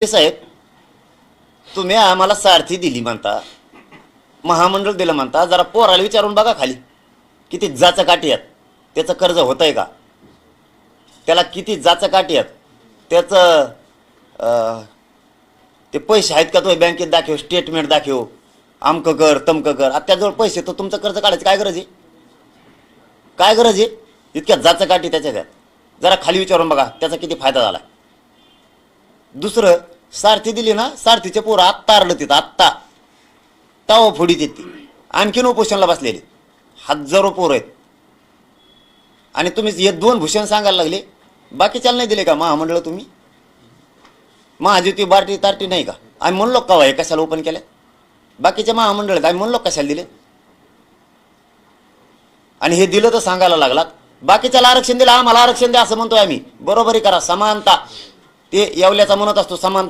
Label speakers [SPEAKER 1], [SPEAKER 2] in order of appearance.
[SPEAKER 1] साहेब, तुम्ही आम्हाला सारथी दिली म्हणता, महामंडळ दिलं म्हणता, जरा पोराला विचारून बघा खाली किती जाचं काठी आहेत, त्याचं कर्ज होतंय का, त्याला किती जाचं काठी आहेत, त्याचं ते पैसे आहेत का, तो बँकेत दाखव, स्टेटमेंट दाखव, आमकं कर तमकं कर. आता त्याजवळ पैसे, तर तुमचं कर्ज काढायची काय गरज आहे? काय गरज आहे इतक्या जाचं काठी त्याच्यात? जरा खाली विचारून बघा त्याचा किती फायदा झाला. दुसरं, सारथी दिली ना, सारथीचे पोरं आत्ता आरलं तिथं, आत्ता ताव फोडीत येते, आणखीन उपोषणला बसलेले हजारो पोरं आहेत. आणि तुम्ही हे 2 भूषण सांगायला लागले, बाकीच्याला नाही दिले का महामंडळ? तुम्ही महाज्योती बार्टी तार्टी नाही का? आम्ही म्हणलो का हे कशाला ओपन केलं? बाकीचे महामंडळ आम्ही म्हणलो कशाला दिले? आणि हे दिलं तर सांगायला लागलात बाकीच्याला आरक्षण दिलं, आम्हाला आरक्षण द्या असं म्हणतोय आम्ही. बरोबरी करा, समानता. ते येवल्याचा म्हणत असतो समानता.